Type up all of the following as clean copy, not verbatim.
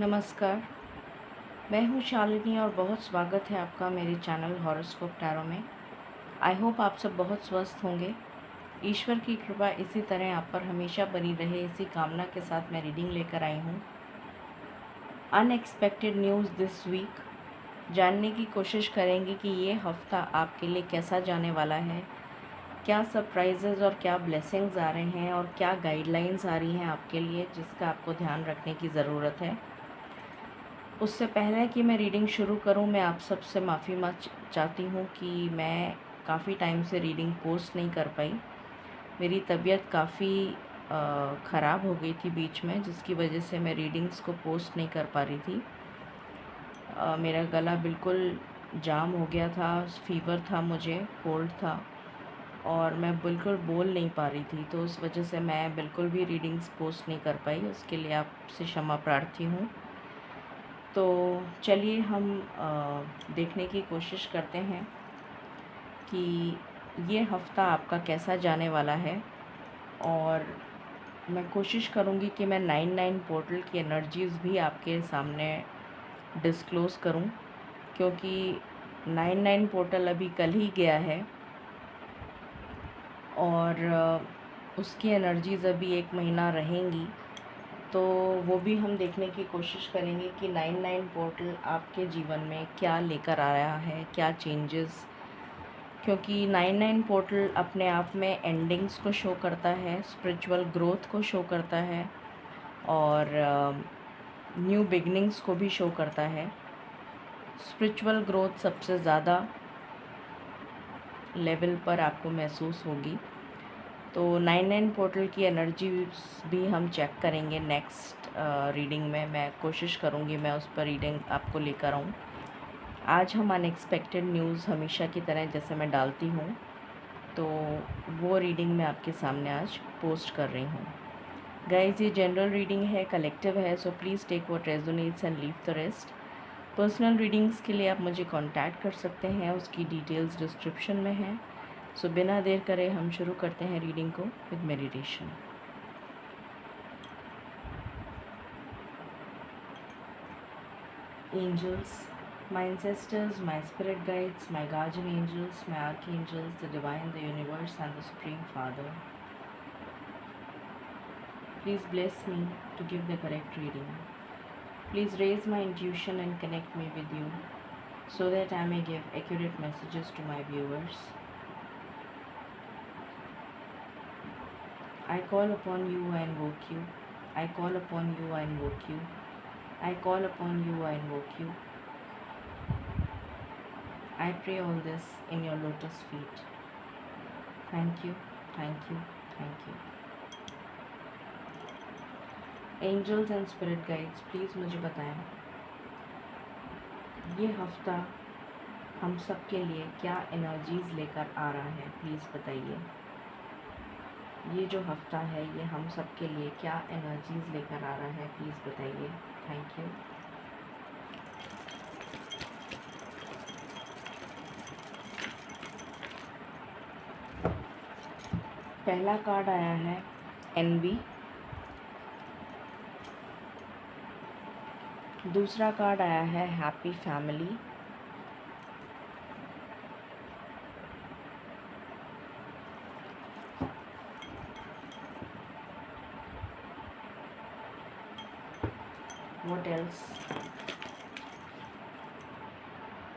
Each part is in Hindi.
नमस्कार, मैं हूँ शालिनी और बहुत स्वागत है आपका मेरे चैनल हॉरोस्कोप टैरो में। आई होप आप सब बहुत स्वस्थ होंगे। ईश्वर की कृपा इसी तरह आप पर हमेशा बनी रहे, इसी कामना के साथ मैं रीडिंग लेकर आई हूँ। अनएक्सपेक्टेड न्यूज़ दिस वीक, जानने की कोशिश करेंगे कि ये हफ़्ता आपके लिए कैसा जाने वाला है, क्या सरप्राइजेज़ और क्या ब्लेसिंग्स आ रहे हैं और क्या गाइडलाइंस आ रही हैं आपके लिए, जिसका आपको ध्यान रखने की ज़रूरत है। उससे पहले कि मैं रीडिंग शुरू करूं, मैं आप सबसे माफ़ी चाहती हूं कि मैं काफ़ी टाइम से रीडिंग पोस्ट नहीं कर पाई। मेरी तबीयत काफ़ी ख़राब हो गई थी बीच में, जिसकी वजह से मैं रीडिंग्स को पोस्ट नहीं कर पा रही थी। मेरा गला बिल्कुल जाम हो गया था, फ़ीवर था, मुझे कोल्ड था और मैं बिल्कुल बोल नहीं पा रही थी, तो उस वजह से मैं बिल्कुल भी रीडिंग्स पोस्ट नहीं कर पाई। उसके लिए आपसे क्षमा प्रार्थी हूँ। तो चलिए हम देखने की कोशिश करते हैं कि ये हफ़्ता आपका कैसा जाने वाला है। और मैं कोशिश करूँगी कि मैं 99 पोर्टल की एनर्जीज़ भी आपके सामने डिस्क्लोज़ करूँ, क्योंकि 99 पोर्टल अभी कल ही गया है और उसकी एनर्जीज़ अभी 1 महीना रहेंगी। तो वो भी हम देखने की कोशिश करेंगे कि 99 पोर्टल आपके जीवन में क्या लेकर आ रहा है, क्या चेंजेस। क्योंकि 99 पोर्टल अपने आप में एंडिंग्स को शो करता है, स्पिरिचुअल ग्रोथ को शो करता है और न्यू बिगनिंग्स को भी शो करता है। स्पिरिचुअल ग्रोथ सबसे ज़्यादा लेवल पर आपको महसूस होगी। तो 99 पोर्टल की एनर्जी भी हम चेक करेंगे नेक्स्ट रीडिंग में। मैं कोशिश करूँगी मैं उस पर रीडिंग आपको लेकर आऊँ। आज हम अनएक्सपेक्टेड न्यूज़ हमेशा की तरह जैसे मैं डालती हूँ, तो वो रीडिंग मैं आपके सामने आज पोस्ट कर रही हूँ। गाइस, ये जनरल रीडिंग है, कलेक्टिव है, so please take what resonates and leave the rest. Personal readings के लिए आप मुझे कांटेक्ट कर सकते हैं, उसकी डिटेल्स डिस्क्रिप्शन में हैं। सो बिना देर करे हम शुरू करते हैं रीडिंग को with meditation. Angels, my ancestors, my spirit guides, my guardian angels, my archangels, the divine, the universe, and the Supreme Father, please bless me to give the correct reading. Please raise my intuition and connect me with you so that I may give accurate messages to my viewers. I call upon you, I invoke you. I call upon you, I invoke you. I call upon you, I invoke you. I pray all this in your lotus feet. Thank you, thank you, thank you. Angels and spirit guides, please मुझे बताएं ये हफ्ता हम सब के लिए क्या एनर्जीज़ लेकर आ रहा है। प्लीज़ बताइए ये जो हफ्ता है ये हम सब के लिए क्या एनर्जीज़ लेकर आ रहा है। प्लीज़ बताइए। Thank you. पहला कार्ड आया है एनवी, दूसरा कार्ड आया है happy family, what else,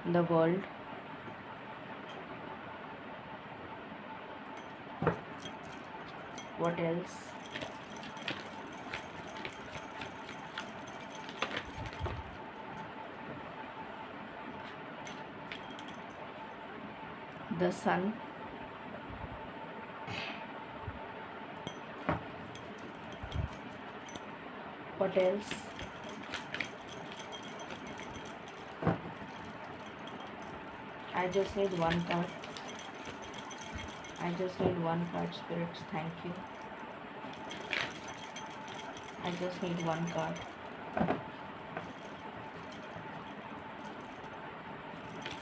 the world, what else, the sun, what else, I just need one card. I just need one card, spirits. Thank you. I just need one card.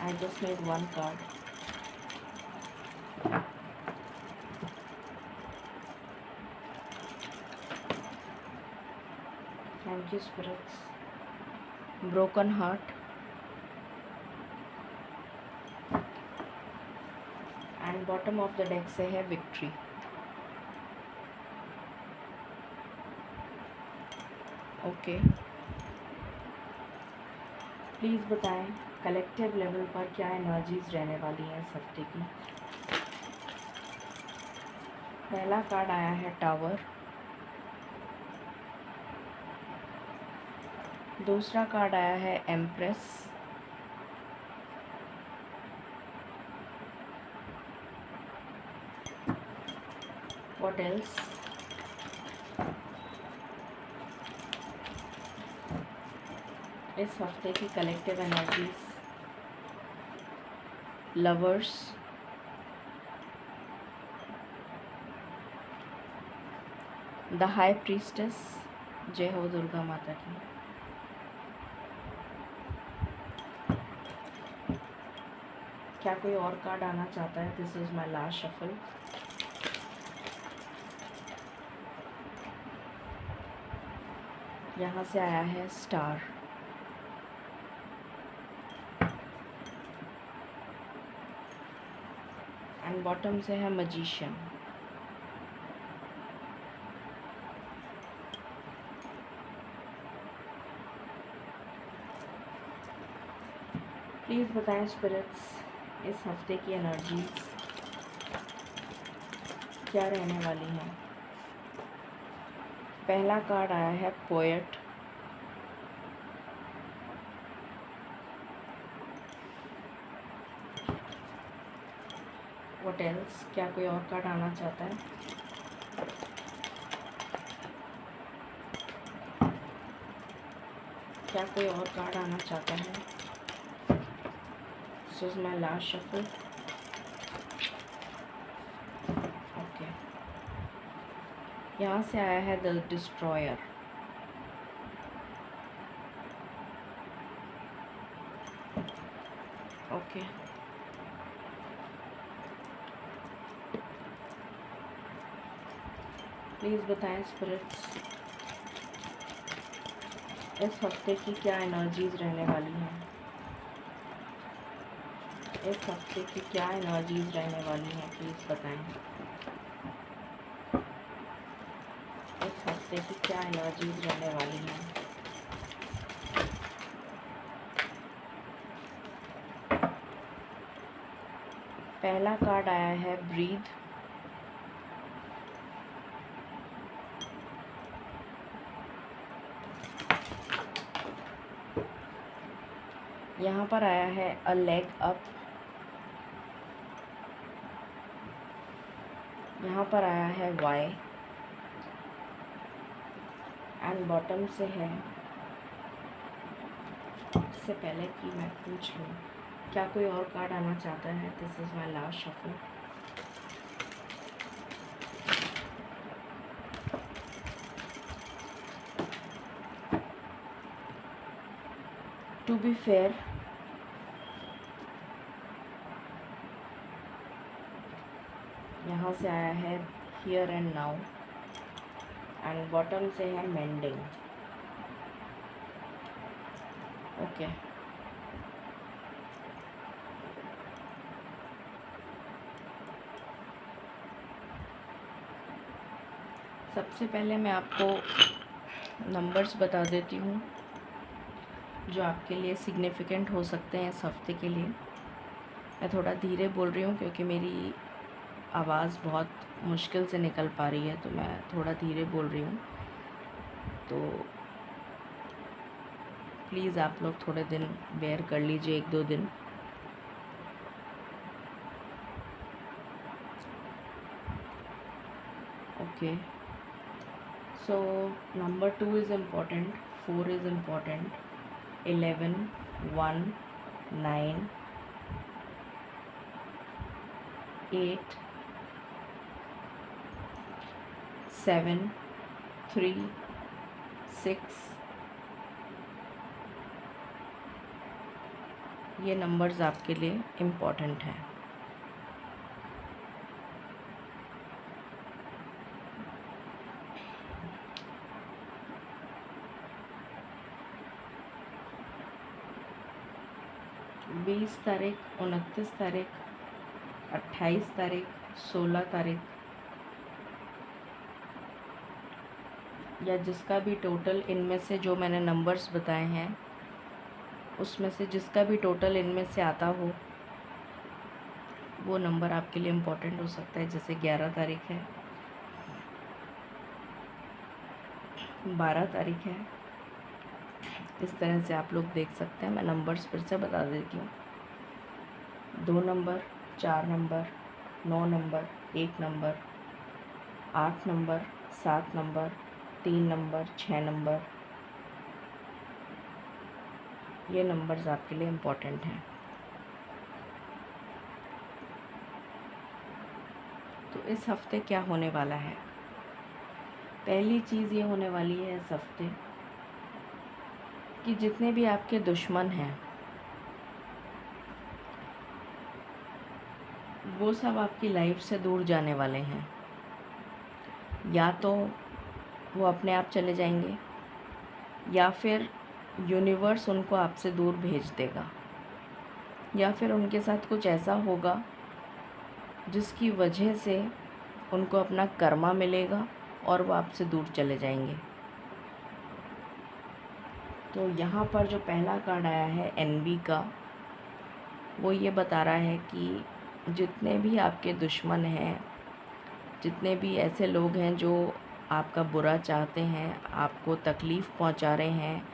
I just need one card. Thank you, spirits. Broken heart and bottom of the deck से है विक्ट्री। ओके, प्लीज़ बताएं कलेक्टिव लेवल पर क्या एनर्जीज रहने वाली हैं इस हफ्ते की। पहला कार्ड आया है टावर, दूसरा कार्ड आया है एम्प्रेस, व्हाट एल्स, इस हफ्ते की collective energies, lovers, the high priestess, जय हो दुर्गा माता की, क्या कोई और कार्ड आना चाहता है? This is my last shuffle. यहाँ से आया है स्टार, एंड बॉटम से है मजिशियन। प्लीज़ बताएं स्पिरिट्स इस हफ्ते की एनर्जी क्या रहने वाली हैं। पहला कार्ड आया है पोएट, व्हाट एल्स, क्या कोई और कार्ड आना चाहता है? क्या कोई और कार्ड आना चाहता है? This is my last shuffle. Okay, यहाँ से आया है द डिस्ट्रॉयर, ओके, प्लीज़ बताएं स्पिरिट्स इस हफ्ते की क्या एनर्जीज रहने वाली हैं। इस हफ्ते की क्या एनर्जीज रहने वाली हैं, प्लीज़ बताएं। इस हफ्ते की क्या एनर्जीज रहने वाली हैं। पहला कार्ड आया है ब्रीथ, यहाँ पर आया है अ लेग अप, यहाँ पर आया है वाई, एंड बॉटम से है, इससे पहले कि मैं पूछ लूँ क्या कोई और कार्ड आना चाहता है। This is my last shuffle. To be fair, यहाँ से आया है here and now, and bottom से है मेंडिंग। ओके, सबसे पहले मैं आपको नंबर्स बता देती हूँ जो आपके लिए सिग्निफिकेंट हो सकते हैं इस हफ्ते के लिए। मैं थोड़ा धीरे बोल रही हूँ क्योंकि मेरी आवाज़ बहुत मुश्किल से निकल पा रही है, तो मैं थोड़ा धीरे बोल रही हूँ। तो प्लीज़ आप लोग थोड़े दिन बेयर कर लीजिए, 1-2 दिन। Okay, so number 2 is important, 4 is important, 11, 1, 9, 8, 7, 3, 6, ये नंबर्स आपके लिए इम्पॉर्टेंट हैं। 20 तारीख, 29 तारीख, 28 तारीख, 16 तारीख, या जिसका भी टोटल इनमें से जो मैंने नंबर्स बताए हैं उसमें से जिसका भी टोटल इनमें से आता हो वो नंबर आपके लिए इम्पोर्टेंट हो सकता है। जैसे 11 तारीख है, 12 तारीख है, इस तरह से आप लोग देख सकते हैं। मैं नंबर्स फिर से बता देती हूँ। 2 number, 4 number, 9 number, 1 number, 8 number, 7 number, 3 number, 6 number, ये नंबर्स आपके लिए इम्पोर्टेंट हैं। तो इस हफ्ते क्या होने वाला है? पहली चीज़ ये होने वाली है इस हफ्ते कि जितने भी आपके दुश्मन हैं वो सब आपकी लाइफ से दूर जाने वाले हैं। या तो वो अपने आप चले जाएंगे या फिर यूनिवर्स उनको आपसे दूर भेज देगा, या फिर उनके साथ कुछ ऐसा होगा जिसकी वजह से उनको अपना कर्मा मिलेगा और वो आपसे दूर चले जाएंगे। तो यहाँ पर जो पहला कार्ड आया है एनवी का, वो ये बता रहा है कि जितने भी आपके दुश्मन हैं, जितने भी ऐसे लोग हैं जो आपका बुरा चाहते हैं, आपको तकलीफ़ पहुंचा रहे हैं,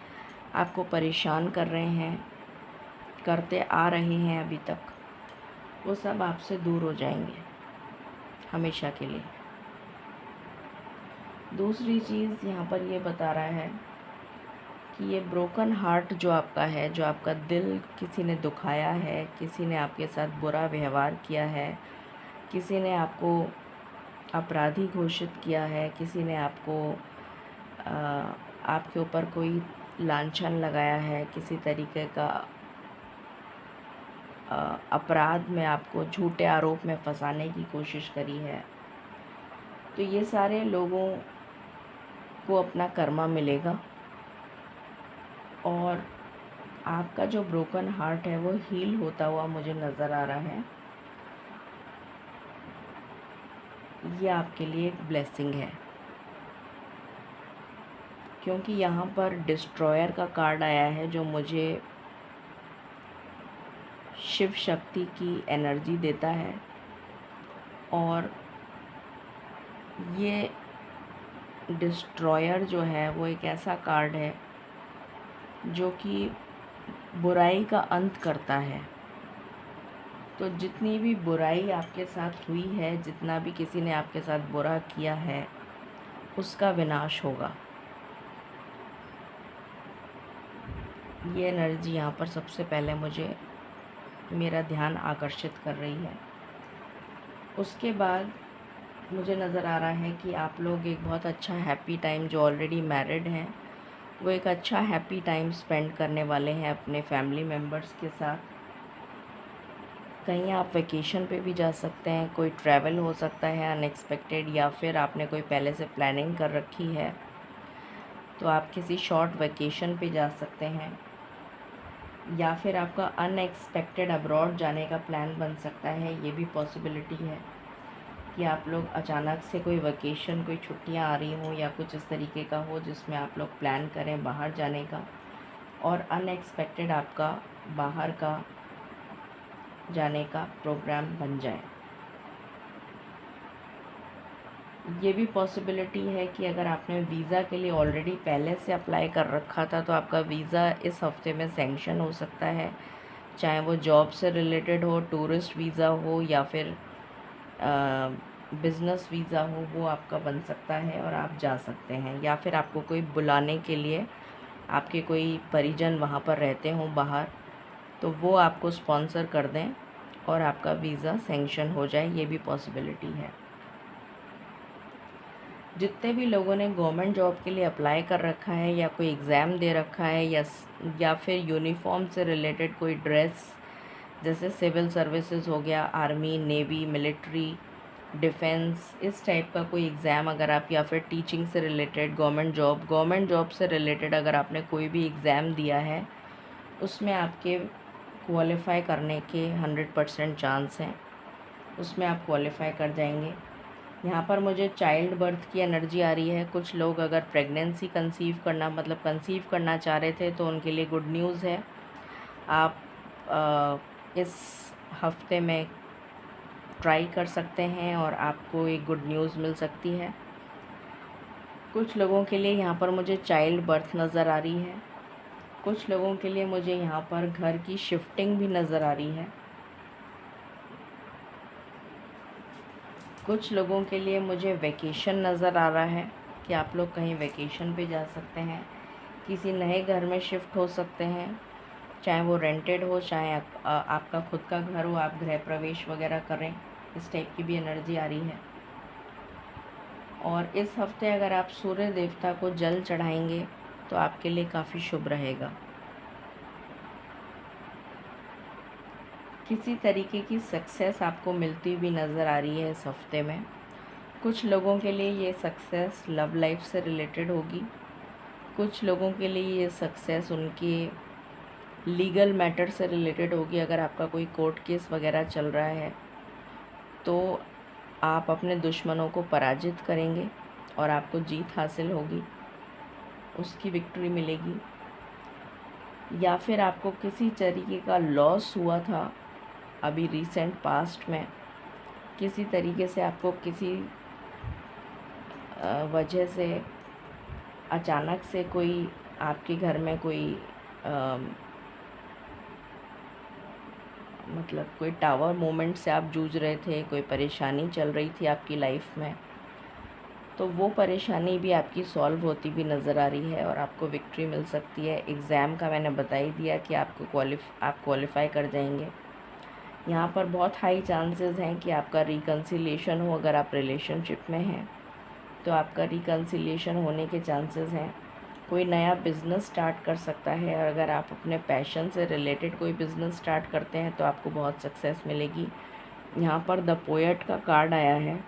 आपको परेशान कर रहे हैं, करते आ रहे हैं अभी तक, वो सब आपसे दूर हो जाएंगे हमेशा के लिए। दूसरी चीज़ यहाँ पर ये बता रहा है कि ये ब्रोकन हार्ट जो आपका है, जो आपका दिल किसी ने दुखाया है, किसी ने आपके साथ बुरा व्यवहार किया है, किसी ने आपको अपराधी घोषित किया है, किसी ने आपको आपके ऊपर कोई लांछन लगाया है, किसी तरीके का अपराध में आपको झूठे आरोप में फंसाने की कोशिश करी है, तो ये सारे लोगों को अपना कर्मा मिलेगा और आपका जो ब्रोकन हार्ट है वो हील होता हुआ मुझे नज़र आ रहा है। ये आपके लिए एक ब्लेसिंग है, क्योंकि यहाँ पर डिस्ट्रॉयर का कार्ड आया है जो मुझे शिव शक्ति की एनर्जी देता है। और ये डिस्ट्रॉयर जो है वो एक ऐसा कार्ड है जो कि बुराई का अंत करता है। तो जितनी भी बुराई आपके साथ हुई है, जितना भी किसी ने आपके साथ बुरा किया है, उसका विनाश होगा। ये एनर्जी यहाँ पर सबसे पहले मुझे मेरा ध्यान आकर्षित कर रही है। उसके बाद मुझे नज़र आ रहा है कि आप लोग एक बहुत अच्छा हैप्पी टाइम, जो ऑलरेडी मैरिड हैं वो एक अच्छा हैप्पी टाइम स्पेंड करने वाले हैं अपने फैमिली मेम्बर्स के साथ। कहीं आप वेकेशन पे भी जा सकते हैं, कोई ट्रैवल हो सकता है अनएक्सपेक्टेड, या फिर आपने कोई पहले से प्लानिंग कर रखी है तो आप किसी शॉर्ट वेकेशन पे जा सकते हैं, या फिर आपका अनएक्सपेक्टेड अब्रॉड जाने का प्लान बन सकता है। ये भी पॉसिबिलिटी है कि आप लोग अचानक से कोई वेकेशन, कोई छुट्टियां आ रही हों या कुछ इस तरीके का हो जिसमें आप लोग प्लान करें बाहर जाने का और अनएक्सपेक्टेड आपका बाहर का जाने का प्रोग्राम बन जाए। ये भी पॉसिबिलिटी है कि अगर आपने वीज़ा के लिए ऑलरेडी पहले से अप्लाई कर रखा था तो आपका वीज़ा इस हफ्ते में सैंक्शन हो सकता है, चाहे वो जॉब से रिलेटेड हो, टूरिस्ट वीज़ा हो या फिर बिज़नेस वीज़ा हो, वो आपका बन सकता है और आप जा सकते हैं। या फिर आपको कोई बुलाने के लिए, आपके कोई परिजन वहाँ पर रहते हों बाहर, तो वो आपको स्पॉन्सर कर दें और आपका वीज़ा सैंक्शन हो जाए, ये भी पॉसिबिलिटी है। जितने भी लोगों ने गवर्नमेंट जॉब के लिए अप्लाई कर रखा है या कोई एग्ज़ाम दे रखा है या फिर यूनिफॉर्म से रिलेटेड कोई ड्रेस, जैसे सिविल सर्विसेज हो गया, आर्मी, नेवी, मिलिट्री, डिफेंस, इस टाइप का कोई एग्ज़ाम अगर आप, या फिर टीचिंग से रिलेटेड, गवर्नमेंट जॉब से रिलेटेड अगर आपने कोई भी एग्ज़ाम दिया है उसमें आपके क्वालिफ़ाई करने के 100% चांस हैं, उसमें आप क्वालिफ़ाई कर जाएंगे। यहाँ पर मुझे चाइल्ड बर्थ की एनर्जी आ रही है। कुछ लोग अगर प्रेगनेंसी कंसीव करना चाह रहे थे तो उनके लिए गुड न्यूज़ है। आप इस हफ्ते में ट्राई कर सकते हैं और आपको एक गुड न्यूज़ मिल सकती है। कुछ लोगों के लिए यहाँ पर मुझे चाइल्ड बर्थ नज़र आ रही है। कुछ लोगों के लिए मुझे यहाँ पर घर की शिफ्टिंग भी नज़र आ रही है। कुछ लोगों के लिए मुझे वैकेशन नज़र आ रहा है कि आप लोग कहीं वैकेशन पे जा सकते हैं, किसी नए घर में शिफ्ट हो सकते हैं, चाहे वो रेंटेड हो, चाहे आपका खुद का घर हो, आप गृह प्रवेश वगैरह करें, इस टाइप की भी एनर्जी आ रही है। और इस हफ्ते अगर आप सूर्य देवता को जल चढ़ाएंगे तो आपके लिए काफ़ी शुभ रहेगा। किसी तरीके की सक्सेस आपको मिलती हुई नज़र आ रही है इस हफ्ते में। कुछ लोगों के लिए ये सक्सेस लव लाइफ से रिलेटेड होगी। कुछ लोगों के लिए ये सक्सेस उनके लीगल मैटर से रिलेटेड होगी। अगर आपका कोई कोर्ट केस वगैरह चल रहा है तो आप अपने दुश्मनों को पराजित करेंगे और आपको जीत हासिल होगी, उसकी विक्ट्री मिलेगी। या फिर आपको किसी तरीके का लॉस हुआ था अभी रिसेंट पास्ट में, किसी तरीके से आपको किसी वजह से अचानक से कोई आपके घर में कोई कोई टावर मोमेंट से आप जूझ रहे थे, कोई परेशानी चल रही थी आपकी लाइफ में, तो वो परेशानी भी आपकी सॉल्व होती भी नज़र आ रही है और आपको विक्ट्री मिल सकती है। एग्ज़ाम का मैंने बता ही दिया कि आप क्वालिफ़ाई कर जाएंगे। यहाँ पर बहुत हाई चांसेस हैं कि आपका रिकन्सिलिएशन हो। अगर आप रिलेशनशिप में हैं तो आपका रिकन्सिलिएशन होने के चांसेस हैं। कोई नया बिज़नेस स्टार्ट कर सकता है। और अगर आप अपने पैशन से रिलेटेड कोई बिज़नेस स्टार्ट करते हैं तो आपको बहुत सक्सेस मिलेगी। यहाँ पर द पोएट का कार्ड आया है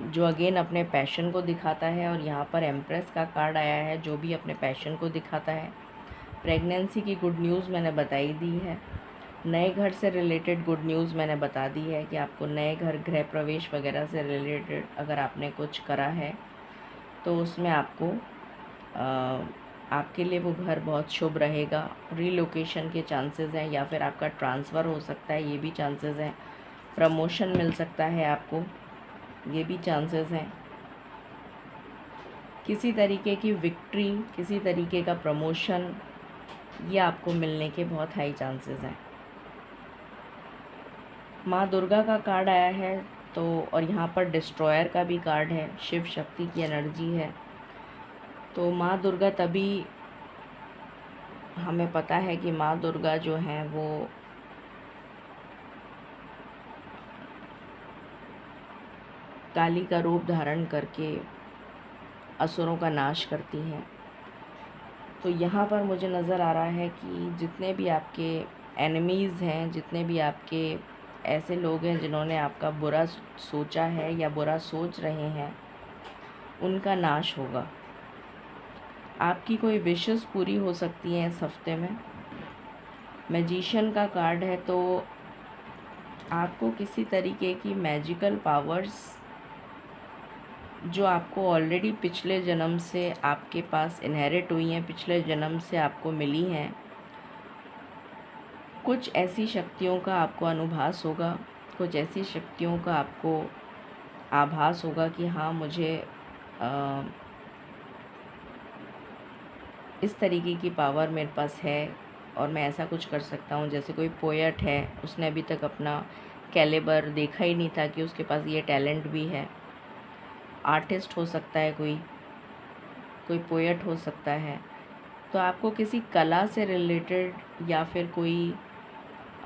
जो अगेन अपने पैशन को दिखाता है, और यहाँ पर एम्प्रेस का कार्ड आया है जो भी अपने पैशन को दिखाता है। प्रेगनेंसी की गुड न्यूज़ मैंने बताई दी है। नए घर से रिलेटेड गुड न्यूज़ मैंने बता दी है कि आपको नए घर, गृह प्रवेश वगैरह से रिलेटेड अगर आपने कुछ करा है तो उसमें आपको आपके लिए वो घर बहुत शुभ रहेगा। रीलोकेशन के चांसेस हैं, या फिर आपका ट्रांसफ़र हो सकता है, ये भी चांसेस हैं। प्रमोशन मिल सकता है आपको, ये भी चांसेस हैं। किसी तरीके की विक्ट्री, किसी तरीके का प्रमोशन, ये आपको मिलने के बहुत हाई चांसेस हैं। माँ दुर्गा का कार्ड आया है तो, और यहाँ पर डिस्ट्रॉयर का भी कार्ड है, शिव शक्ति की एनर्जी है। तो माँ दुर्गा, तभी हमें पता है कि माँ दुर्गा जो हैं वो काली का रूप धारण करके असुरों का नाश करती हैं। तो यहाँ पर मुझे नज़र आ रहा है कि जितने भी आपके एनिमीज़ हैं, जितने भी आपके ऐसे लोग हैं जिन्होंने आपका बुरा सोचा है या बुरा सोच रहे हैं, उनका नाश होगा। आपकी कोई विशेस पूरी हो सकती हैं इस हफ्ते में। मैजिशियन का कार्ड है तो आपको किसी तरीके की मैजिकल पावर्स जो आपको ऑलरेडी पिछले जन्म से आपके पास इनहेरिट हुई हैं, पिछले जन्म से आपको मिली हैं, कुछ ऐसी शक्तियों का आपको अनुभव होगा, कुछ ऐसी शक्तियों का आपको आभास होगा कि हाँ, मुझे इस तरीके की पावर मेरे पास है और मैं ऐसा कुछ कर सकता हूँ। जैसे कोई पोएट है, उसने अभी तक अपना कैलिबर देखा ही नहीं था कि उसके पास ये टैलेंट भी है। आर्टिस्ट हो सकता है, कोई पोएट हो सकता है। तो आपको किसी कला से रिलेटेड या फिर कोई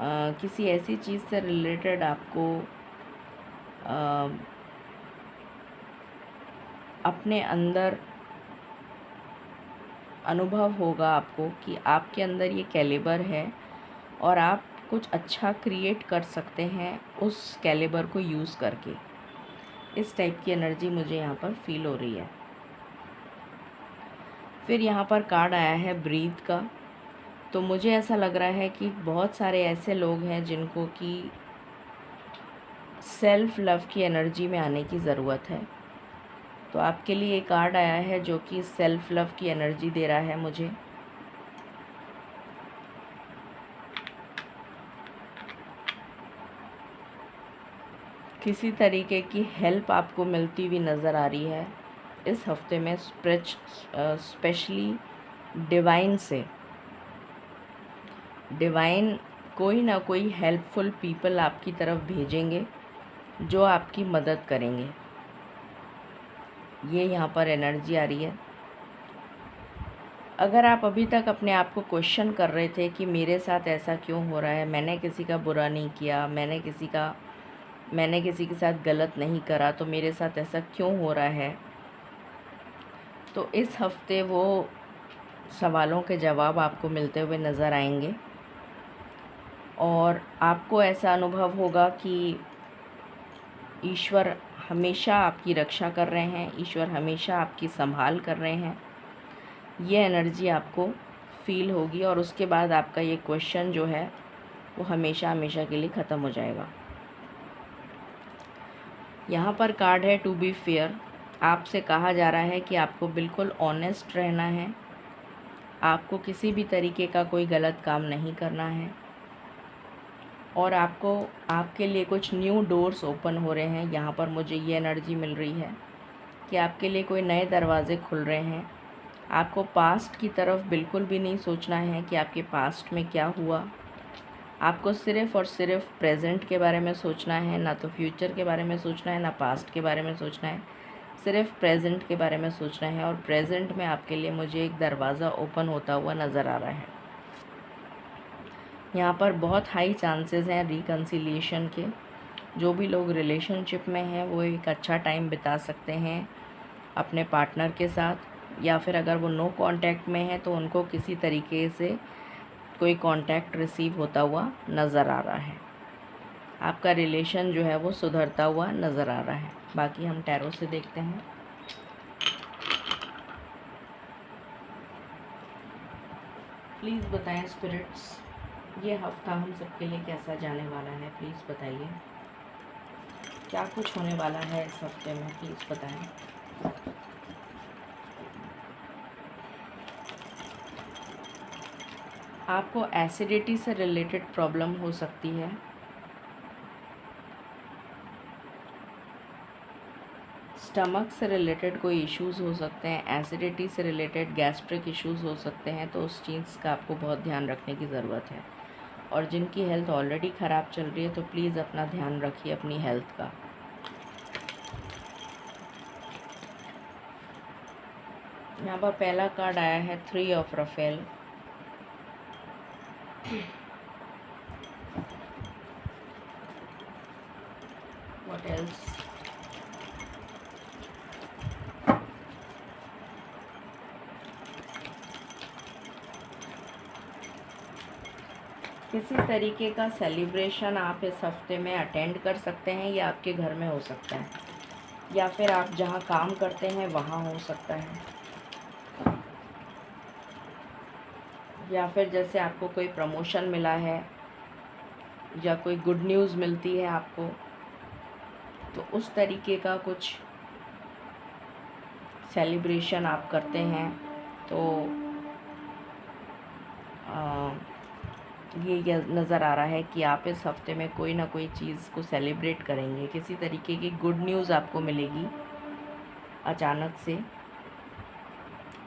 किसी ऐसी चीज़ से रिलेटेड आपको अपने अंदर अनुभव होगा आपको कि आपके अंदर ये कैलिबर है और आप कुछ अच्छा क्रिएट कर सकते हैं उस कैलिबर को यूज़ करके। इस टाइप की एनर्जी मुझे यहाँ पर फील हो रही है। फिर यहाँ पर कार्ड आया है ब्रीथ का। तो मुझे ऐसा लग रहा है कि बहुत सारे ऐसे लोग हैं जिनको कि सेल्फ़ लव की एनर्जी में आने की ज़रूरत है। तो आपके लिए एक कार्ड आया है जो कि सेल्फ़ लव की एनर्जी दे रहा है मुझे। किसी तरीके की हेल्प आपको मिलती हुई नज़र आ रही है इस हफ्ते में, स्पेशली डिवाइन से। डिवाइन कोई ना कोई हेल्पफुल पीपल आपकी तरफ भेजेंगे जो आपकी मदद करेंगे, ये यहाँ पर एनर्जी आ रही है। अगर आप अभी तक अपने आप को क्वेश्चन कर रहे थे कि मेरे साथ ऐसा क्यों हो रहा है, मैंने किसी का बुरा नहीं किया, मैंने किसी के साथ गलत नहीं करा, तो मेरे साथ ऐसा क्यों हो रहा है, तो इस हफ्ते वो सवालों के जवाब आपको मिलते हुए नज़र आएंगे और आपको ऐसा अनुभव होगा कि ईश्वर हमेशा आपकी रक्षा कर रहे हैं, ईश्वर हमेशा आपकी संभाल कर रहे हैं। ये एनर्जी आपको फील होगी और उसके बाद आपका ये क्वेश्चन जो है वो हमेशा हमेशा के लिए ख़त्म हो जाएगा। यहाँ पर कार्ड है टू बी फेयर। आपसे कहा जा रहा है कि आपको बिल्कुल ऑनेस्ट रहना है, आपको किसी भी तरीके का कोई गलत काम नहीं करना है और आपको आपके लिए कुछ न्यू डोर्स ओपन हो रहे हैं। यहाँ पर मुझे ये एनर्जी मिल रही है कि आपके लिए कोई नए दरवाज़े खुल रहे हैं। आपको पास्ट की तरफ बिल्कुल भी नहीं सोचना है कि आपके पास्ट में क्या हुआ। आपको सिर्फ़ और सिर्फ प्रेजेंट के बारे में सोचना है, ना तो फ्यूचर के बारे में सोचना है, ना पास्ट के बारे में सोचना है, सिर्फ प्रेजेंट के बारे में सोचना है। और प्रेजेंट में आपके लिए मुझे एक दरवाज़ा ओपन होता हुआ नज़र आ रहा है। यहाँ पर बहुत हाई चांसेस हैं रिकन्सिलिएशन के। जो भी लोग रिलेशनशिप में हैं वो एक अच्छा टाइम बिता सकते हैं अपने पार्टनर के साथ, या फिर अगर वो नो कांटेक्ट में है तो उनको किसी तरीके से कोई कांटेक्ट रिसीव होता हुआ नज़र आ रहा है। आपका रिलेशन जो है वो सुधरता हुआ नज़र आ रहा है। बाकी हम टैरो से देखते हैं। प्लीज़ बताएं स्पिरिट्स, ये हफ्ता हम सबके लिए कैसा जाने वाला है। प्लीज़ बताइए क्या कुछ होने वाला है इस हफ्ते में, प्लीज़ बताएं। आपको एसिडिटी से रिलेटेड प्रॉब्लम हो सकती है। स्टमक से रिलेटेड कोई इश्यूज़ हो सकते हैं, एसिडिटी से रिलेटेड गैस्ट्रिक इश्यूज़ हो सकते हैं, तो उस चीज़ का आपको बहुत ध्यान रखने की ज़रूरत है। और जिनकी हेल्थ ऑलरेडी ख़राब चल रही है तो प्लीज़ अपना ध्यान रखिए अपनी हेल्थ का। यहाँ पर पहला कार्ड आया है 3 ऑफ राफेल। What else? किसी तरीके का सेलिब्रेशन आप इस हफ्ते में अटेंड कर सकते हैं, या आपके घर में हो सकता है, या फिर आप जहाँ काम करते हैं वहाँ हो सकता है, या फिर जैसे आपको कोई प्रमोशन मिला है या कोई गुड न्यूज़ मिलती है आपको, तो उस तरीके का कुछ सेलिब्रेशन आप करते हैं। तो ये नज़र आ रहा है कि आप इस हफ्ते में कोई ना कोई चीज़ को सेलिब्रेट करेंगे। किसी तरीके की गुड न्यूज़ आपको मिलेगी अचानक से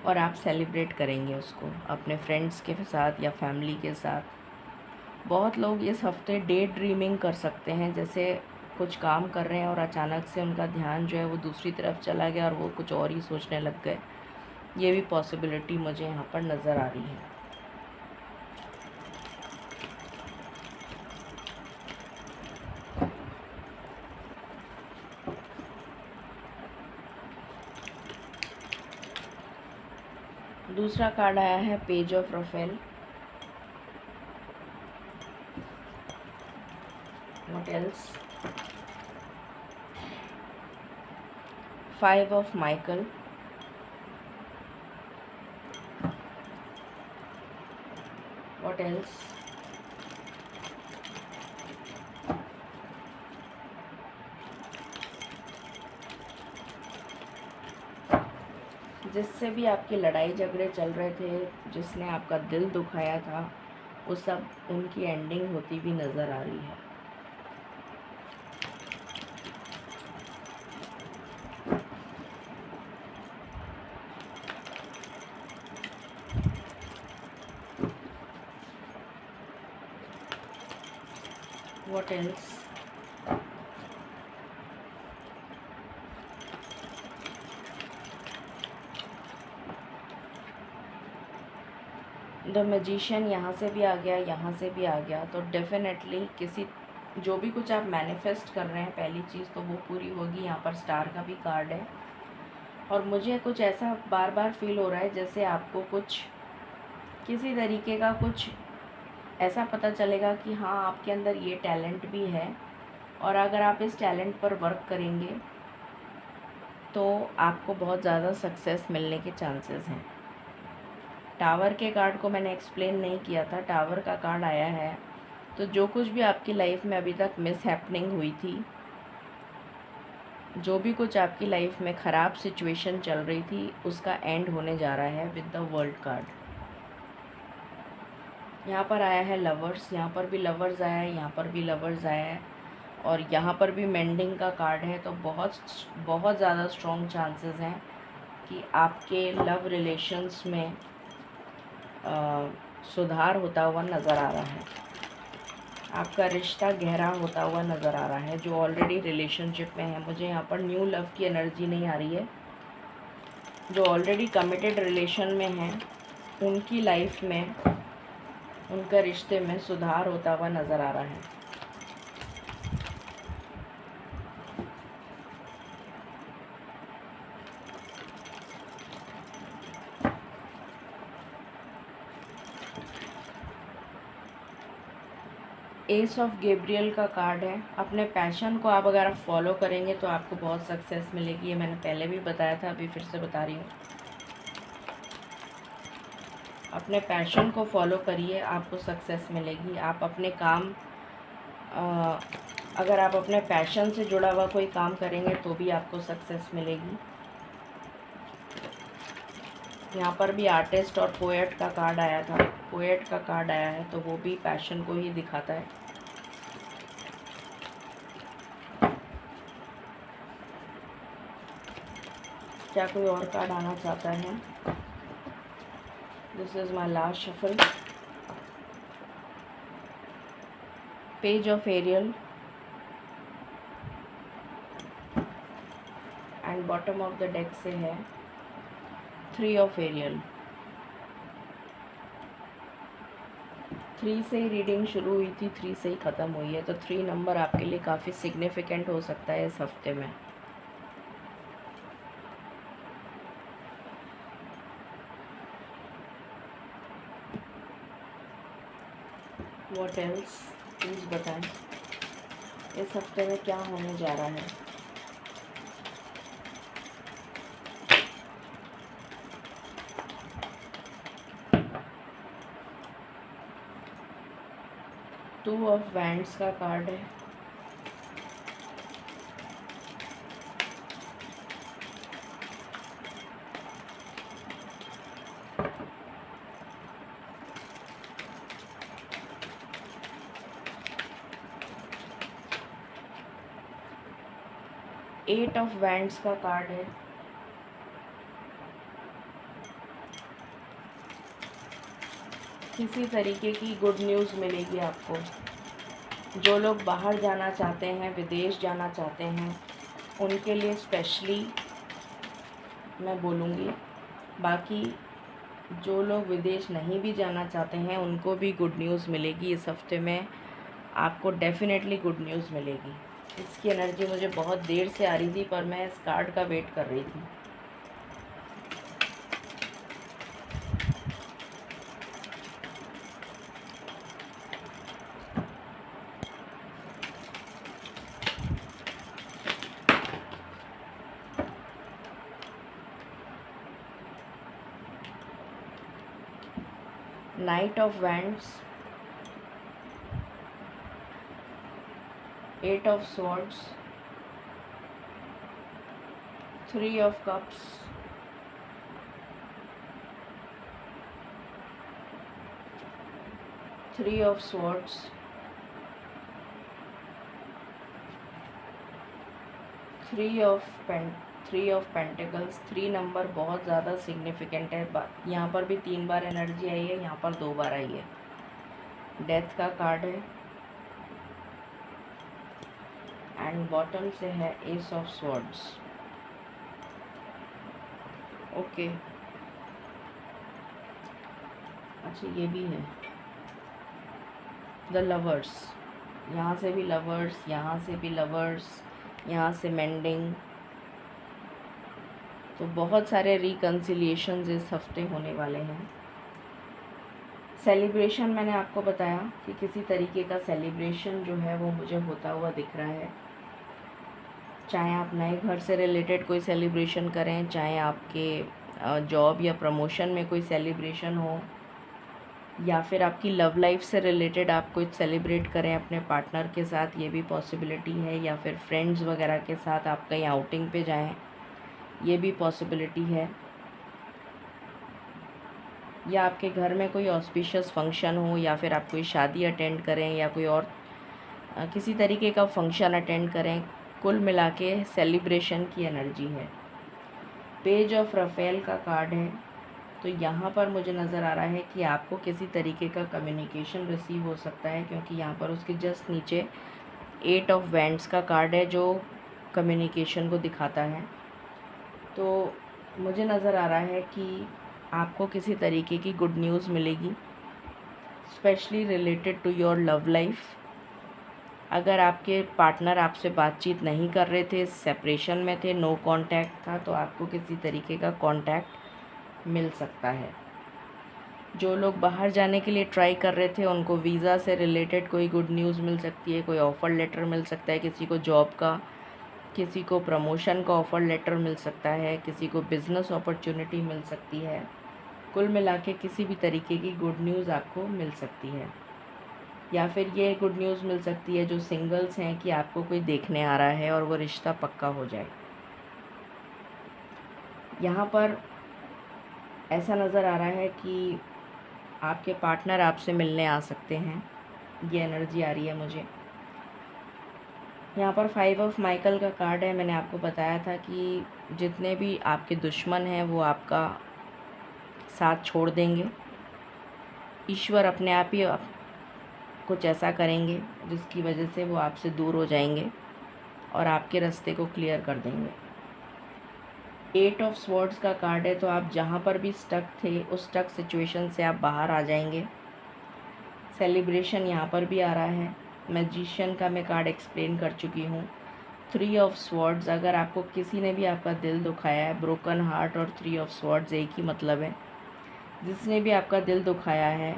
और आप सेलिब्रेट करेंगे उसको अपने फ्रेंड्स के साथ या फैमिली के साथ। बहुत लोग इस हफ्ते डे ड्रीमिंग कर सकते हैं, जैसे कुछ काम कर रहे हैं और अचानक से उनका ध्यान जो है वो दूसरी तरफ चला गया और वो कुछ और ही सोचने लग गए। ये भी पॉसिबिलिटी मुझे यहाँ पर नज़र आ रही है। दूसरा कार्ड आया है page of Raphael. What else? 5 of Michael. What else? जिससे भी आपकी लड़ाई झगड़े चल रहे थे, जिसने आपका दिल दुखाया था, वो सब उनकी एंडिंग होती भी नज़र आ रही है। What else? द मैजिशियन यहाँ से भी आ गया, यहाँ से भी आ गया, तो डेफिनेटली किसी जो भी कुछ आप मैनिफेस्ट कर रहे हैं, पहली चीज़ तो वो पूरी होगी। यहाँ पर स्टार का भी कार्ड है और मुझे कुछ ऐसा बार बार फील हो रहा है जैसे आपको कुछ किसी तरीके का कुछ ऐसा पता चलेगा कि हाँ, आपके अंदर ये टैलेंट भी है और अगर आप इस टैलेंट पर वर्क करेंगे तो आपको बहुत ज़्यादा सक्सेस मिलने के चांसेस हैं। टावर के कार्ड को मैंने एक्सप्लेन नहीं किया था, टावर का कार्ड आया है। तो जो कुछ भी आपकी लाइफ में अभी तक मिस हैपनिंग हुई थी, जो भी कुछ आपकी लाइफ में ख़राब सिचुएशन चल रही थी, उसका एंड होने जा रहा है विद द वर्ल्ड कार्ड। यहाँ पर आया है लवर्स, यहाँ पर भी लवर्स आया है, यहाँ पर भी लवर्स आया है और यहाँ पर भी मेंडिंग का कार्ड है। तो बहुत बहुत ज़्यादा स्ट्रॉन्ग चांसेस हैं कि आपके लव रिलेशंस में सुधार होता हुआ नज़र आ रहा है। आपका रिश्ता गहरा होता हुआ नज़र आ रहा है। जो ऑलरेडी रिलेशनशिप में है, मुझे यहाँ पर न्यू लव की एनर्जी नहीं आ रही है। जो ऑलरेडी कमिटेड रिलेशन में हैं, उनकी लाइफ में, उनका रिश्ते में सुधार होता हुआ नज़र आ रहा है। एस ऑफ गैब्रियल का कार्ड है। अपने पैशन को आप अगर आप फॉलो करेंगे तो आपको बहुत सक्सेस मिलेगी। ये मैंने पहले भी बताया था, अभी फिर से बता रही हूँ। अपने पैशन को फॉलो करिए, आपको सक्सेस मिलेगी। आप अपने काम अगर आप अपने पैशन से जुड़ा हुआ कोई काम करेंगे तो भी आपको सक्सेस मिलेगी। यहाँ पर भी आर्टिस्ट और पोएट का कार्ड आया था। पोएट का कार्ड आया है तो वो भी पैशन को ही दिखाता है। क्या कोई और कार्ड आना चाहता है? This is my last shuffle. Page of Ariel and bottom of the deck से है 3 ऑफ एरियल। 3 से ही रीडिंग शुरू हुई थी, 3 से ही ख़त्म हुई है। तो 3 नंबर आपके लिए काफ़ी सिग्निफिकेंट हो सकता है इस हफ्ते में। व्हाट एल्स, प्लीज़ बताएं इस हफ्ते में क्या होने जा रहा है। टू ऑफ वैंड्स का कार्ड है। एट ऑफ वैंड्स का कार्ड है। किसी तरीके की गुड न्यूज़ मिलेगी आपको। जो लोग बाहर जाना चाहते हैं, विदेश जाना चाहते हैं, उनके लिए स्पेशली मैं बोलूँगी। बाकी जो लोग विदेश नहीं भी जाना चाहते हैं, उनको भी गुड न्यूज़ मिलेगी इस हफ्ते में। आपको डेफिनेटली गुड न्यूज़ मिलेगी। इसकी एनर्जी मुझे बहुत देर से आ रही थी पर मैं इस कार्ड का वेट कर रही थी। Night of wands, 8 of swords, 3 of cups, 3 of swords, 3 of pentacles. 3 number बहुत ज़्यादा सिग्निफिकेंट है। यहाँ पर भी 3 बार एनर्जी आई है, यहाँ पर 2 बार आई है। डेथ का कार्ड है एंड बॉटम से है एस ऑफ स्वॉर्ड्स। ओके, अच्छा ये भी है द लवर्स। यहाँ से भी लवर्स, यहाँ से भी लवर्स, यहाँ से मेंडिंग। तो बहुत सारे रिकन्सिलिएशंस इस हफ्ते होने वाले हैं। सेलिब्रेशन मैंने आपको बताया कि किसी तरीके का सेलिब्रेशन जो है वो मुझे होता हुआ दिख रहा है। चाहे आप नए घर से रिलेटेड कोई सेलिब्रेशन करें, चाहे आपके जॉब या प्रमोशन में कोई सेलिब्रेशन हो, या फिर आपकी लव लाइफ से रिलेटेड आप कुछ सेलिब्रेट करें अपने पार्टनर के साथ, ये भी पॉसिबिलिटी है। या फिर फ्रेंड्स वगैरह के साथ आप कहीं आउटिंग पे जाएं, ये भी पॉसिबिलिटी है। या आपके घर में कोई ऑस्पिशियस फंक्शन हो, या फिर आप कोई शादी अटेंड करें, या कोई और किसी तरीके का फंक्शन अटेंड करें। कुल मिला के सेलिब्रेशन की एनर्जी है। पेज ऑफ रफेल का कार्ड है। तो यहाँ पर मुझे नज़र आ रहा है कि आपको किसी तरीके का कम्युनिकेशन रिसीव हो सकता है, क्योंकि यहाँ पर उसके जस्ट नीचे 8 ऑफ वैंड्स का कार्ड है जो कम्युनिकेशन को दिखाता है। तो मुझे नज़र आ रहा है कि आपको किसी तरीके की गुड न्यूज़ मिलेगी, specially related to your love life. अगर आपके पार्टनर आपसे बातचीत नहीं कर रहे थे, सेपरेशन में थे, नो कांटेक्ट था, तो आपको किसी तरीके का कांटेक्ट मिल सकता है। जो लोग बाहर जाने के लिए ट्राई कर रहे थे, उनको वीज़ा से रिलेटेड कोई गुड न्यूज़ मिल सकती है, कोई ऑफ़र लेटर मिल सकता है, किसी को जॉब का, किसी को प्रमोशन का ऑफ़र लेटर मिल सकता है, किसी को बिज़नेस अपॉर्चुनिटी मिल सकती है। कुल मिला के किसी भी तरीके की गुड न्यूज़ आपको मिल सकती है। या फिर ये गुड न्यूज़ मिल सकती है जो सिंगल्स हैं कि आपको कोई देखने आ रहा है और वो रिश्ता पक्का हो जाए। यहाँ पर ऐसा नज़र आ रहा है कि आपके पार्टनर आपसे मिलने आ सकते हैं, ये एनर्जी आ रही है मुझे। यहाँ पर 5 ऑफ माइकल का कार्ड है। मैंने आपको बताया था कि जितने भी आपके दुश्मन हैं वो आपका साथ छोड़ देंगे। ईश्वर अपने आप ही कुछ ऐसा करेंगे जिसकी वजह से वो आपसे दूर हो जाएंगे और आपके रास्ते को क्लियर कर देंगे। 8 ऑफ स्वॉर्ड्स का कार्ड है। तो आप जहाँ पर भी स्टक थे, उस स्टक सिचुएशन से आप बाहर आ जाएंगे। सेलिब्रेशन यहाँ पर भी आ रहा है। मैजिशियन का मैं कार्ड एक्सप्लेन कर चुकी हूँ। 3 ऑफ स्वॉर्ड्स, अगर आपको किसी ने भी आपका दिल दुखाया है, ब्रोकन हार्ट और 3 ऑफ स्वॉर्ड्स एक ही मतलब है। जिसने भी आपका दिल दुखाया है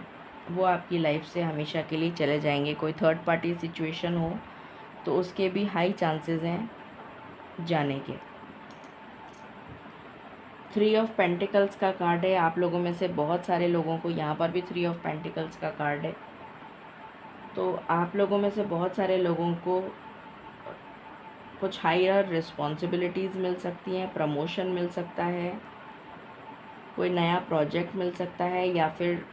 वो आपकी लाइफ से हमेशा के लिए चले जाएंगे। कोई थर्ड पार्टी सिचुएशन हो तो उसके भी हाई चांसेस हैं जाने के। 3 ऑफ पेंटिकल्स का कार्ड है। आप लोगों में से बहुत सारे लोगों को, यहाँ पर भी 3 ऑफ पेंटिकल्स का कार्ड है, तो आप लोगों में से बहुत सारे लोगों को कुछ हायर रिस्पॉन्सिबिलिटीज़ मिल सकती हैं, प्रमोशन मिल सकता है, कोई नया प्रोजेक्ट मिल सकता है, या फिर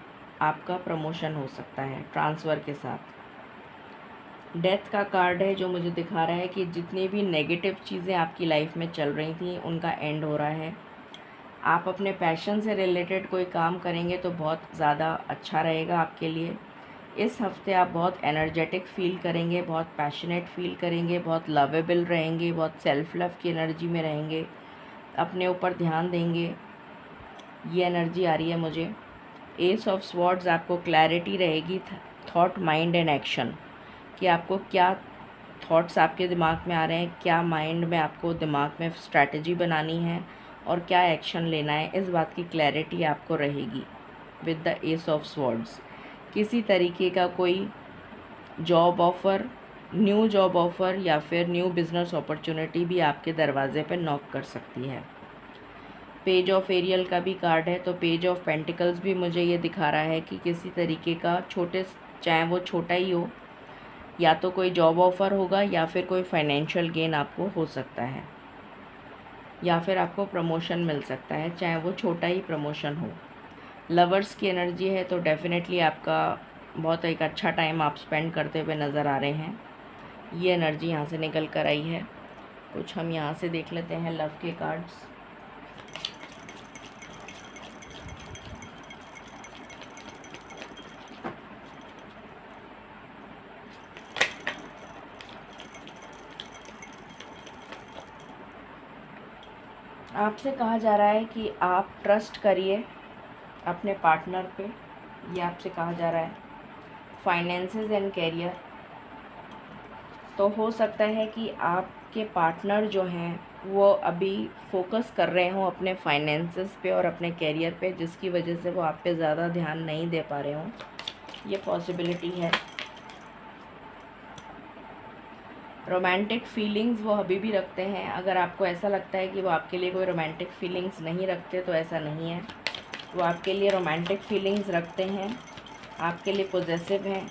आपका प्रमोशन हो सकता है ट्रांसफ़र के साथ। डेथ का कार्ड है जो मुझे दिखा रहा है कि जितनी भी नेगेटिव चीज़ें आपकी लाइफ में चल रही थी उनका एंड हो रहा है। आप अपने पैशन से रिलेटेड कोई काम करेंगे तो बहुत ज़्यादा अच्छा रहेगा आपके लिए। इस हफ्ते आप बहुत एनर्जेटिक फ़ील करेंगे, बहुत पैशनेट फ़ील करेंगे, बहुत लवेबल रहेंगे, बहुत सेल्फ़ लव की एनर्जी में रहेंगे, अपने ऊपर ध्यान देंगे, ये एनर्जी आ रही है मुझे। एस ऑफ स्वॉर्ड्स, आपको क्लैरिटी रहेगी थॉट, माइंड एंड एक्शन, कि आपको क्या थॉट्स आपके दिमाग में आ रहे हैं, क्या माइंड में आपको दिमाग में स्ट्रैटेजी बनानी है और क्या एक्शन लेना है, इस बात की क्लैरिटी आपको रहेगी with the S of swords. किसी तरीके का कोई job offer, new job offer या फिर न्यू बिज़नेस अपॉर्चुनिटी भी आपके दरवाज़े पर नॉक कर सकती है। पेज ऑफ एरियल का भी कार्ड है, तो पेज ऑफ पेंटिकल्स भी मुझे ये दिखा रहा है कि किसी तरीके का चाहे वो छोटा ही हो, या तो कोई जॉब ऑफ़र होगा या फिर कोई फाइनेंशियल गेन आपको हो सकता है, या फिर आपको प्रमोशन मिल सकता है, चाहे वो छोटा ही प्रमोशन हो। लवर्स की एनर्जी है, तो डेफ़िनेटली आपका बहुत एक अच्छा टाइम आप स्पेंड करते हुए नज़र आ रहे हैं। ये एनर्जी यहाँ से निकल कर आई है। कुछ हम यहाँ से देख लेते हैं लव के कार्ड्स। आपसे कहा जा रहा है कि आप ट्रस्ट करिए अपने पार्टनर पे, ये आपसे कहा जा रहा है। फाइनेंसेस एंड कैरियर, तो हो सकता है कि आपके पार्टनर जो हैं वो अभी फोकस कर रहे हों अपने फाइनेंसेस पे और अपने कैरियर पे, जिसकी वजह से वो आप पे ज़्यादा ध्यान नहीं दे पा रहे हों, ये पॉसिबिलिटी है। रोमांटिक फीलिंग्स वो अभी भी रखते हैं। अगर आपको ऐसा लगता है कि वो आपके लिए कोई रोमांटिक फीलिंग्स नहीं रखते, तो ऐसा नहीं है। वो आपके लिए रोमांटिक फीलिंग्स रखते हैं, आपके लिए पॉजिटिव हैं,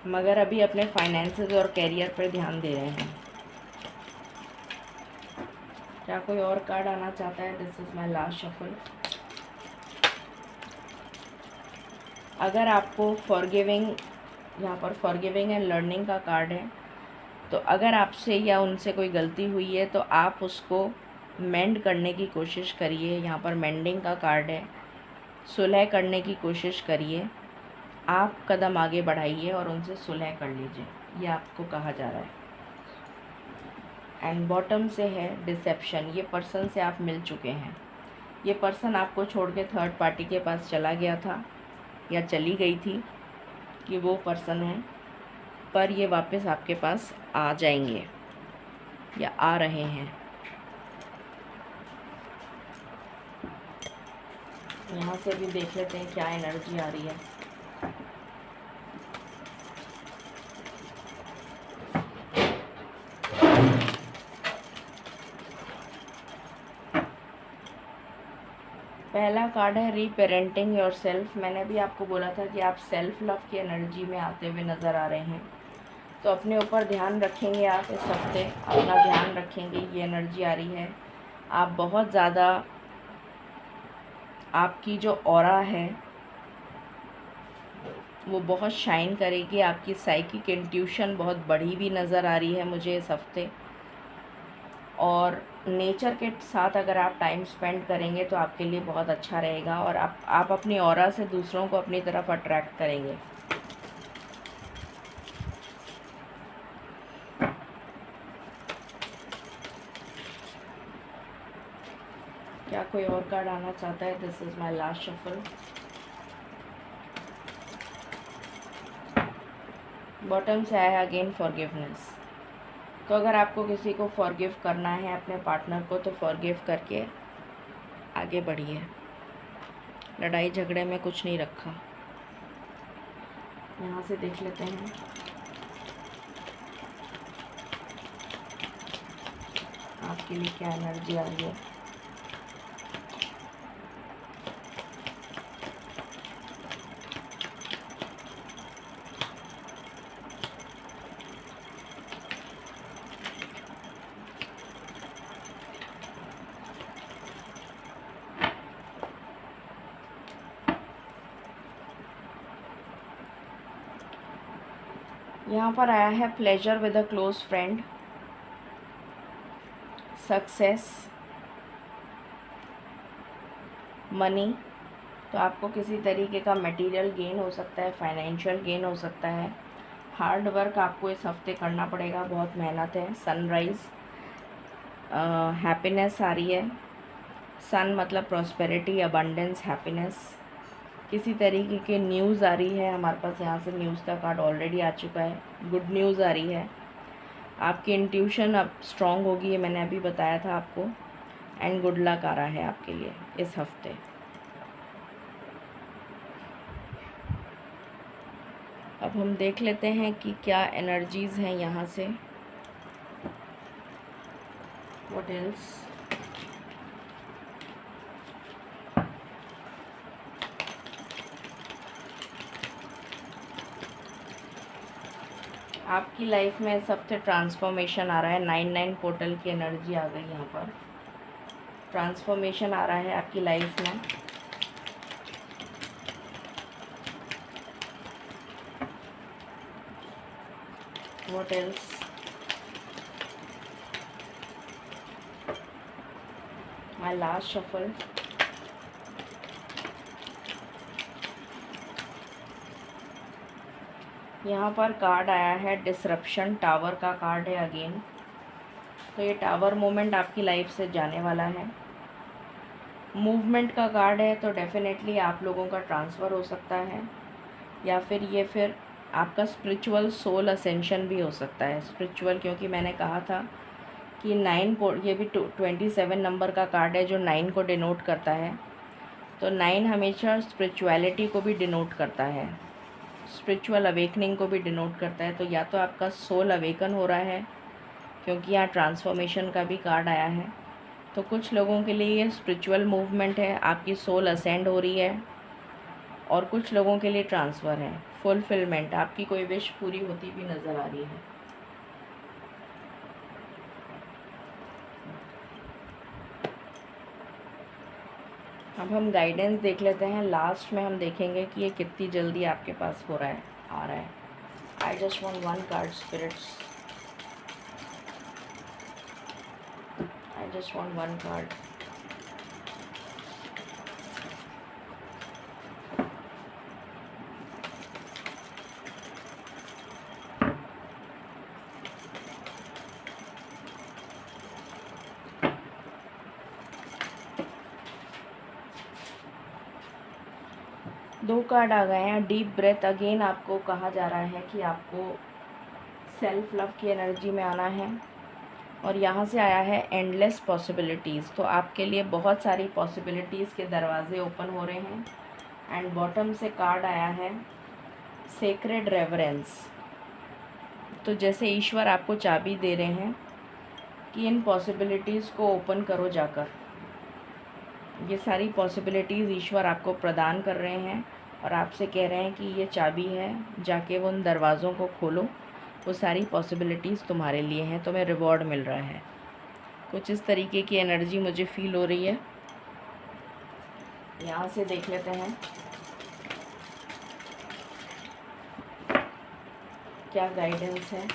मगर अभी अपने फाइनेंसेस और कैरियर पर ध्यान दे रहे हैं। क्या कोई और कार्ड आना चाहता है? This is my last shuffle. अगर आपको फॉरगिविंग, यहाँ पर फॉरगिविंग एंड लर्निंग का कार्ड है, तो अगर आपसे या उनसे कोई गलती हुई है तो आप उसको मेंड करने की कोशिश करिए। यहाँ पर मेंडिंग का कार्ड है, सुलह करने की कोशिश करिए। आप कदम आगे बढ़ाइए और उनसे सुलह कर लीजिए, ये आपको कहा जा रहा है। एंड बॉटम से है डिसेप्शन। ये पर्सन से आप मिल चुके हैं, ये पर्सन आपको छोड़ के थर्ड पार्टी के पास चला गया था या चली गई थी, कि वो पर्सन है, पर ये वापस आपके पास आ जाएंगे या आ रहे हैं। यहाँ से भी देख लेते हैं क्या एनर्जी आ रही है। पहला कार्ड है रीपेरेंटिंग योर सेल्फ। मैंने भी आपको बोला था कि आप सेल्फ लव की एनर्जी में आते हुए नज़र आ रहे हैं, तो अपने ऊपर ध्यान रखेंगे। आप इस हफ्ते अपना ध्यान रखेंगे, ये एनर्जी आ रही है। आप बहुत ज़्यादा, आपकी जो ऑरा है वो बहुत शाइन करेगी। आपकी साइकिक इंट्यूशन बहुत बढ़ी हुई नज़र आ रही है मुझे इस हफ्ते। और नेचर के साथ अगर आप टाइम स्पेंड करेंगे तो आपके लिए बहुत अच्छा रहेगा, और आप अपनी ऑरा से दूसरों को अपनी तरफ अट्रैक्ट करेंगे। क्या कोई और कार्ड आना चाहता है? This is my last shuffle. Bottom से आया अगेन फॉरगिवनेस। तो अगर आपको किसी को फॉरगिव करना है अपने पार्टनर को, तो फॉरगिव करके आगे बढ़िए। लड़ाई झगड़े में कुछ नहीं रखा। यहाँ से देख लेते हैं आपके लिए क्या एनर्जी आ रही है। यहाँ पर आया है pleasure with a close friend, success, money. तो आपको किसी तरीके का मटेरियल गेन हो सकता है, फाइनेंशियल गेन हो सकता है। हार्ड वर्क आपको इस हफ्ते करना पड़ेगा, बहुत मेहनत है। सनराइज़, हैप्पीनेस आ रही है। सन मतलब प्रॉस्पेरिटी, अबंडेंस, हैप्पीनेस। किसी तरीके की न्यूज़ आ रही है हमारे पास। यहाँ से न्यूज़ का कार्ड ऑलरेडी आ चुका है। गुड न्यूज़ आ रही है। आपकी इंट्यूशन अब स्ट्रॉन्ग होगी, ये मैंने अभी बताया था आपको। एंड गुड लक आ रहा है आपके लिए इस हफ्ते। अब हम देख लेते हैं कि क्या एनर्जीज़ हैं यहाँ से। What else? आपकी लाइफ में इस हफ्ते ट्रांसफॉर्मेशन आ रहा है। 9-9 पोर्टल की एनर्जी आ गई यहाँ पर। ट्रांसफॉर्मेशन आ रहा है आपकी लाइफ में। What else? My last shuffle. यहाँ पर कार्ड आया है डिसरप्शन। टावर का कार्ड है अगेन। तो ये टावर मोमेंट आपकी लाइफ से जाने वाला है। मूवमेंट का कार्ड है, तो डेफिनेटली आप लोगों का ट्रांसफ़र हो सकता है, या फिर आपका स्पिरिचुअल सोल असेंशन भी हो सकता है। स्पिरिचुअल, क्योंकि मैंने कहा था कि 9 ये भी 27 नंबर का कार्ड है जो 9 को डिनोट करता है। तो 9 हमेशा स्पिरिचुअलिटी को भी डिनोट करता है, स्पिरिचुअल अवेकनिंग को भी डिनोट करता है। तो या तो आपका सोल अवेकन हो रहा है, क्योंकि यहाँ ट्रांसफॉर्मेशन का भी कार्ड आया है। तो कुछ लोगों के लिए ये स्पिरिचुअल मूवमेंट है, आपकी सोल असेंड हो रही है, और कुछ लोगों के लिए ट्रांसफ़र है, फुलफिलमेंट, आपकी कोई विश पूरी होती भी नज़र आ रही है। अब हम गाइडेंस देख लेते हैं। लास्ट में हम देखेंगे कि ये कितनी जल्दी आपके पास हो रहा है, आ रहा है। I just want one card spirits. I just want one card. दो कार्ड आ गए हैं। Deep breath. अगेन आपको कहा जा रहा है कि आपको सेल्फ लव की एनर्जी में आना है। और यहाँ से आया है एंडलेस पॉसिबिलिटीज़। तो आपके लिए बहुत सारी पॉसिबिलिटीज़ के दरवाजे ओपन हो रहे हैं। एंड बॉटम से कार्ड आया है सेक्रेड रेवरेंस। तो जैसे ईश्वर आपको चाबी दे रहे हैं कि इन पॉसिबिलिटीज़ को ओपन करो जाकर। ये सारी पॉसिबिलिटीज़ ईश्वर आपको प्रदान कर रहे हैं और आपसे कह रहे हैं कि ये चाबी है, जाके वो उन दरवाज़ों को खोलो। वो सारी पॉसिबिलिटीज़ तुम्हारे लिए हैं, तुम्हें रिवॉर्ड मिल रहा है। कुछ इस तरीके की एनर्जी मुझे फील हो रही है। यहाँ से देख लेते हैं क्या गाइडेंस है।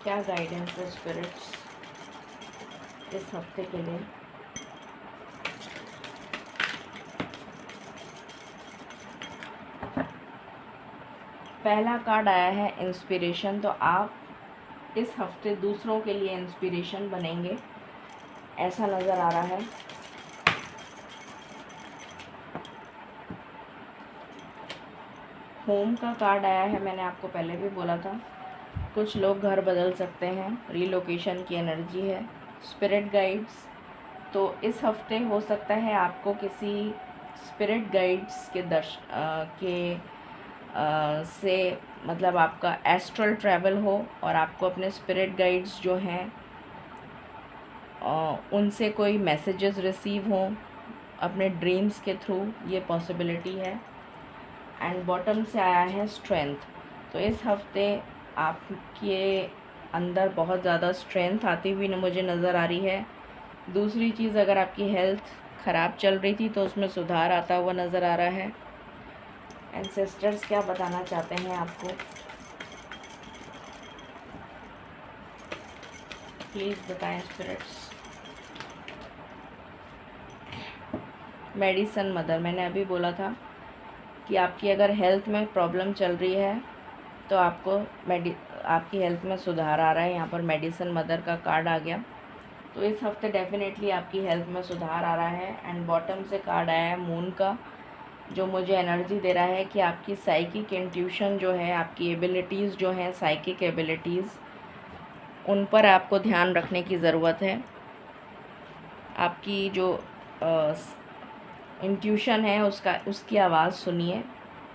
क्या गाइडेंस है स्पिरिट्स इस हफ्ते के लिए। पहला कार्ड आया है इंस्पिरेशन। तो आप इस हफ्ते दूसरों के लिए इंस्पिरेशन बनेंगे, ऐसा नज़र आ रहा है। होम का कार्ड आया है। मैंने आपको पहले भी बोला था, कुछ लोग घर बदल सकते हैं, रीलोकेशन की एनर्जी है। Spirit guides. तो इस हफ्ते हो सकता है आपको किसी स्पिरिट गाइड्स के से मतलब आपका एस्ट्रल ट्रैवल हो, और आपको अपने स्पिरिट गाइड्स जो हैं उनसे कोई मैसेजेस रिसीव हों अपने ड्रीम्स के थ्रू। ये पॉसिबिलिटी है। एंड बॉटम से आया है स्ट्रेंथ। तो इस हफ्ते आपके अंदर बहुत ज़्यादा स्ट्रेंथ आती हुई मुझे नज़र आ रही है। दूसरी चीज़, अगर आपकी हेल्थ ख़राब चल रही थी तो उसमें सुधार आता हुआ नज़र आ रहा है। एंसेस्टर्स क्या बताना चाहते हैं आपको, प्लीज़ बताएं स्पिरिट्स। Medicine mother. मैंने अभी बोला था कि आपकी अगर हेल्थ में प्रॉब्लम चल रही है तो आपको आपकी हेल्थ में सुधार आ रहा है। यहाँ पर मेडिसन मदर का कार्ड आ गया। तो इस हफ्ते डेफिनेटली आपकी हेल्थ में सुधार आ रहा है। एंड बॉटम से कार्ड आया है मून का, जो मुझे एनर्जी दे रहा है कि आपकी साइकिक इंट्यूशन जो है, आपकी एबिलिटीज़ जो हैं, साइकिक एबिलिटीज़, उन पर आपको ध्यान रखने की ज़रूरत है। आपकी जो इंट्यूशन है उसकी आवाज़ सुनिए,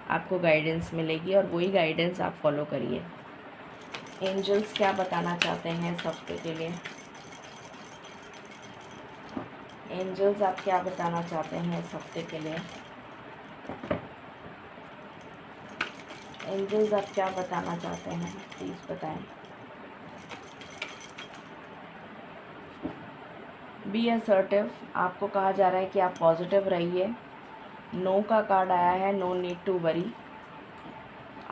आपको गाइडेंस मिलेगी और वही गाइडेंस आप फॉलो करिए। एंजल्स क्या बताना चाहते हैं इस हफ्ते के लिए। एंजल्स आप क्या बताना चाहते हैं इस हफ्ते के लिए? एंजल्स आप क्या बताना चाहते हैं, प्लीज़ बताएं। बी असर्टिव, आपको कहा जा रहा है कि आप पॉजिटिव रहिए। नो का कार्ड आया है, no need to worry,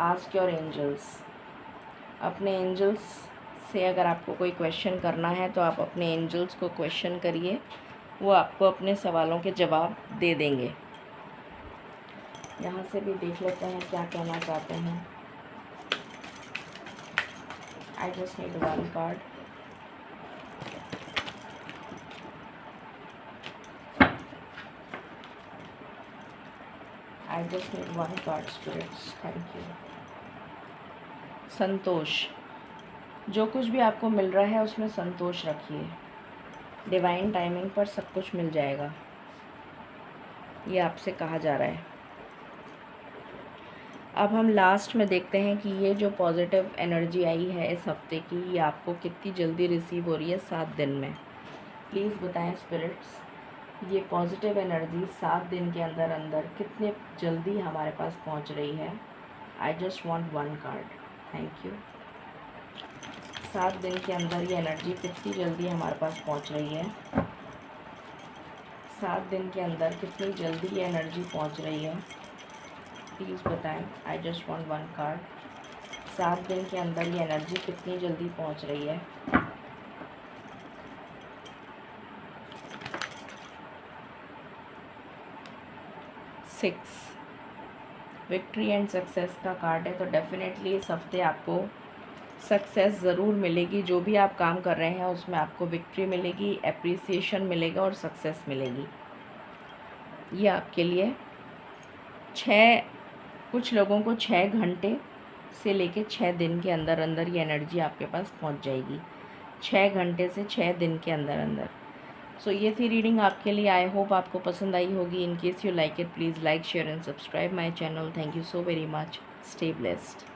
ask your angels. अपने एंजल्स से अगर आपको कोई क्वेश्चन करना है तो आप अपने एंजल्स को क्वेश्चन करिए, वो आपको अपने सवालों के जवाब दे देंगे। यहाँ से भी देख लेते हैं क्या कहना चाहते हैं। I just need one card. I just need one card spirits, thank you. Santosh, जो कुछ भी आपको मिल रहा है उसमें संतोष रखिए। डिवाइन टाइमिंग पर सब कुछ मिल जाएगा, ये आपसे कहा जा रहा है। अब हम लास्ट में देखते हैं कि ये जो पॉजिटिव एनर्जी आई है इस हफ्ते की, ये आपको कितनी जल्दी रिसीव हो रही है 7 दिन में। प्लीज़ बताएं स्पिरिट्स, ये पॉजिटिव एनर्जी 7 दिन के अंदर अंदर कितने जल्दी हमारे पास पहुंच रही है। I just want one card, thank you. 7 दिन के अंदर ये एनर्जी कितनी जल्दी हमारे पास पहुंच रही है। 7 दिन के अंदर कितनी जल्दी ये एनर्जी पहुंच रही है, प्लीज़ बताएं। I just want one card. 7 दिन के अंदर ये एनर्जी कितनी जल्दी पहुंच रही है। सिक्स, विक्ट्री एंड सक्सेस का कार्ड है, तो डेफिनेटली इस हफ्ते आपको सक्सेस ज़रूर मिलेगी। जो भी आप काम कर रहे हैं उसमें आपको विक्ट्री मिलेगी, एप्रिसिएशन मिलेगा और सक्सेस मिलेगी। ये आपके लिए कुछ लोगों को 6 घंटे से लेके 6 दिन के अंदर अंदर ये एनर्जी आपके पास पहुंच जाएगी। 6 घंटे से 6 दिन के अंदर अंदर। सो ये थी रीडिंग आपके लिए। आई होप आपको पसंद आई होगी। In case you like it, please like, share and subscribe my channel. Thank you so very much. Stay blessed.